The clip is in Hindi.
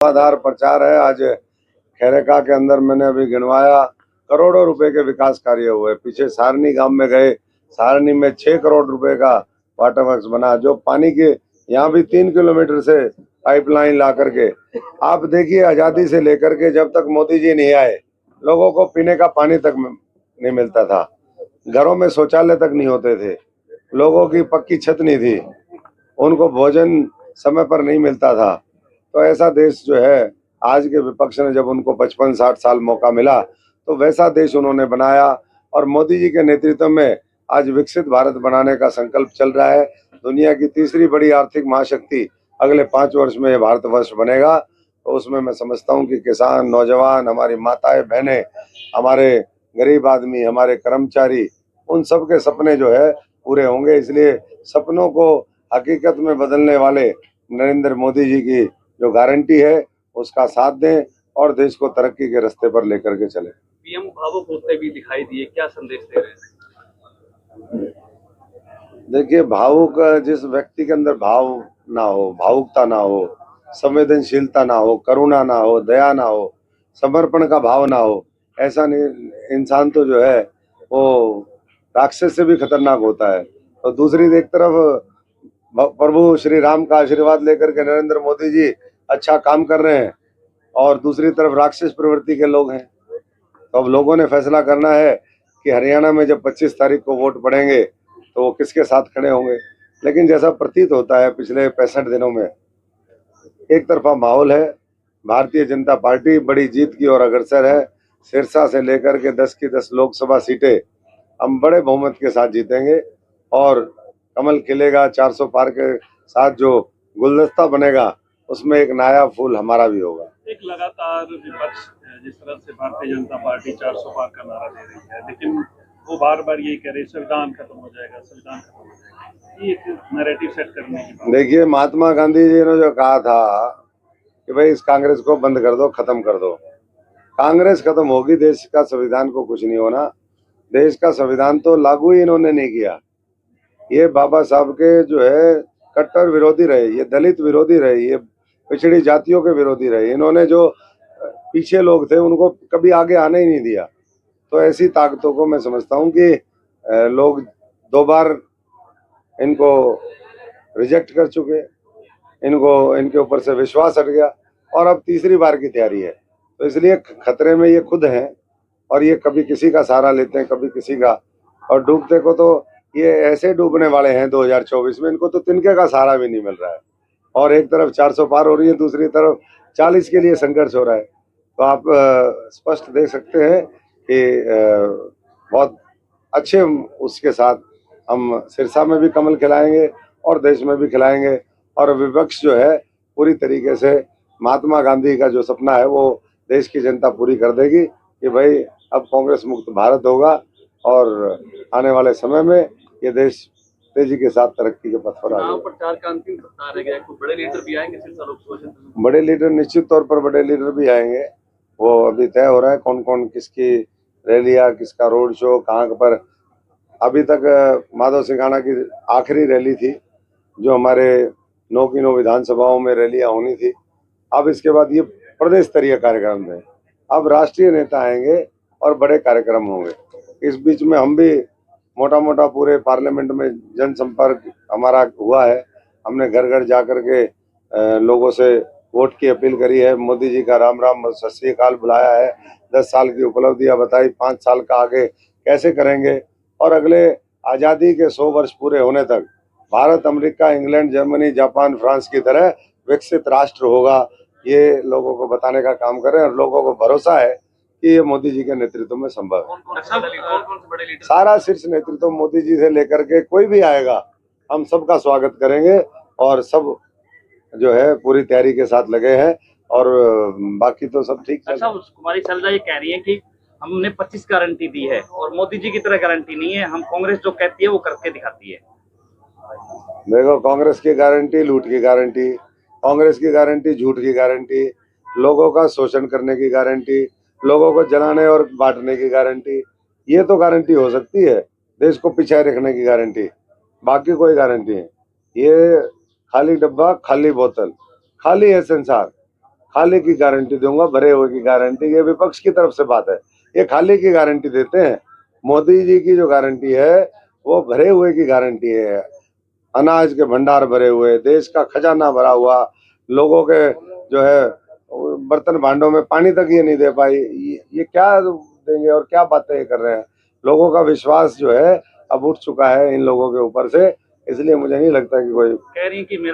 आधार प्रचार है। आज खेरेका के अंदर मैंने अभी गिनवाया, करोड़ों रुपए के विकास कार्य हुए। पीछे सारनी गांव में गए, सारनी में 6 करोड़ रुपए का वाटर वर्क्स बना, जो पानी के यहाँ भी 3 किलोमीटर से पाइपलाइन ला करके। आप देखिए, आजादी से लेकर के जब तक मोदी जी नहीं आए, लोगों को पीने का पानी तक नहीं मिलता था, घरों में शौचालय तक नहीं होते थे, लोगों की पक्की छत नहीं थी, उनको भोजन समय पर नहीं मिलता था। तो ऐसा देश जो है, आज के विपक्ष ने जब उनको 55-60 साल मौका मिला तो वैसा देश उन्होंने बनाया। और मोदी जी के नेतृत्व में आज विकसित भारत बनाने का संकल्प चल रहा है। दुनिया की तीसरी बड़ी आर्थिक महाशक्ति अगले 5 वर्ष में भारतवर्ष बनेगा। तो उसमें मैं समझता हूँ कि किसान, नौजवान, हमारी माताएं बहनें, हमारे गरीब आदमी, हमारे कर्मचारी, उन सब के सपने जो है पूरे होंगे। इसलिए सपनों को हकीकत में बदलने वाले नरेंद्र मोदी जी की जो गारंटी है उसका साथ दें और देश को तरक्की के रास्ते पर लेकर के चले। पीएम भावुक होते भी दिखाई दिए, क्या संदेश दे रहे हैं? देखिए, भावुक जिस व्यक्ति के अंदर भाव ना हो, भावुकता ना हो, संवेदनशीलता ना हो, करुणा ना हो, दया ना हो, समर्पण का भाव ना हो, ऐसा इंसान तो जो है वो राक्षस से भी खतरनाक होता है। तो दूसरी एक तरफ प्रभु श्री राम का आशीर्वाद लेकर के नरेंद्र मोदी जी अच्छा काम कर रहे हैं और दूसरी तरफ राक्षस प्रवृत्ति के लोग हैं। तो अब लोगों ने फैसला करना है कि हरियाणा में जब 25 तारीख को वोट पड़ेंगे तो वो किसके साथ खड़े होंगे। लेकिन जैसा प्रतीत होता है पिछले 65 दिनों में एक तरफा माहौल है, भारतीय जनता पार्टी बड़ी जीत की ओर अग्रसर है। सिरसा से लेकर के 10 की 10 लोकसभा सीटें हम बड़े बहुमत के साथ जीतेंगे और कमल खिलेगा। 400 पार के साथ जो गुलदस्ता बनेगा उसमें एक नया फूल हमारा भी होगा। एक लगातार विपक्ष जिस तरह से भारतीय जनता पार्टी 400 पार का नारा दे रही है, लेकिन वो बार बार यही कह रही है संविधान खत्म हो जाएगा, संविधान खत्म हो जाएगा। ये एक नैरेटिव सेट करने की बात। देखिए, महात्मा गांधी जी ने जो कहा था कि भाई इस कांग्रेस को बंद कर दो, खत्म कर दो, कांग्रेस खत्म होगी, देश का संविधान को कुछ नहीं होना। देश का संविधान तो लागू ही इन्होंने नहीं किया। ये बाबा साहब के जो है कट्टर विरोधी रहे, ये दलित विरोधी रहे, ये पिछड़ी जातियों के विरोधी रहे। इन्होंने जो पीछे लोग थे उनको कभी आगे आने ही नहीं दिया। तो ऐसी ताकतों को मैं समझता हूँ कि लोग 2 बार इनको रिजेक्ट कर चुके, इनको इनके ऊपर से विश्वास हट गया और अब तीसरी बार की तैयारी है। तो इसलिए खतरे में ये खुद हैं और ये कभी किसी का सहारा लेते हैं, कभी किसी का, और डूबते को तो ये ऐसे डूबने वाले हैं 2024 में, इनको तो तिनके का सहारा भी नहीं मिल रहा है। और एक तरफ 400 पार हो रही है, दूसरी तरफ 40 के लिए संघर्ष हो रहा है। तो आप स्पष्ट देख सकते हैं कि बहुत अच्छे उसके साथ हम सिरसा में भी कमल खिलाएंगे और देश में भी खिलाएंगे। और विपक्ष जो है पूरी तरीके से महात्मा गांधी का जो सपना है वो देश की जनता पूरी कर देगी कि भाई अब कांग्रेस मुक्त भारत होगा और आने वाले समय में ये देश तेजी के साथ तरक्की के पथ पर आ जाएगा। प्रचार का अंतिम सप्ताह रह गया है, बड़े लीडर भी आएंगे सिरसा लोकसभा क्षेत्र में? बड़े लीडर निश्चित तौर पर बड़े लीडर भी आएंगे। वो अभी तय हो रहा है कौन कौन किसकी रैलियां, किसका रोड शो, कहाँ पर। अभी तक माधव सिंघाना की आखिरी रैली थी जो हमारे 9 की 9 विधानसभाओं में रैलियां होनी थी। अब इसके बाद ये प्रदेश स्तरीय कार्यक्रम है। अब राष्ट्रीय नेता आएंगे और बड़े कार्यक्रम होंगे। इस बीच में हम भी मोटा मोटा पूरे पार्लियामेंट में जनसंपर्क हमारा हुआ है। हमने घर घर जा करके लोगों से वोट की अपील करी है। मोदी जी का राम राम सत श्री अकाल बुलाया है। 10 साल की उपलब्धियां बताई, 5 साल का आगे कैसे करेंगे और अगले आज़ादी के 100 वर्ष पूरे होने तक Bharat, America, England, Germany, Japan, France की तरह विकसित राष्ट्र होगा, ये लोगों को बताने का काम कर रहे हैं। और लोगों को भरोसा है कि ये मोदी जी के नेतृत्व में संभव है। सारा शीर्ष नेतृत्व मोदी जी से लेकर के कोई भी आएगा, हम सबका स्वागत करेंगे और सब जो है पूरी तैयारी के साथ लगे हैं और बाकी तो सब ठीक है। अच्छा, कुमारी शैलजा ये कह रही है कि हमने 25 गारंटी दी है और मोदी जी की तरह गारंटी नहीं है, हम कांग्रेस जो कहती है वो करके दिखाती है। देखो, कांग्रेस की गारंटी लूट की गारंटी, कांग्रेस की गारंटी झूठ की गारंटी, लोगों का शोषण करने की गारंटी, लोगों को जलाने और बांटने की गारंटी। ये तो गारंटी हो सकती है, देश को पीछे रखने की गारंटी, बाकी कोई गारंटी है। ये खाली डब्बा, खाली बोतल, खाली है संसार। खाली की गारंटी दूंगा, भरे हुए की गारंटी, ये विपक्ष की तरफ से बात है। ये खाली की गारंटी देते हैं। मोदी जी की जो गारंटी है वो भरे हुए की गारंटी है। अनाज के भंडार भरे हुए, देश का खजाना भरा हुआ, लोगों के जो है बर्तन भांडों में पानी तक ये नहीं दे पाई। ये क्या देंगे और क्या बातें कर रहे हैं। लोगों का विश्वास जो है अब उठ चुका है इन लोगों के ऊपर से, इसलिए मुझे नहीं लगता कि कोई कह रही हैं कि मेरा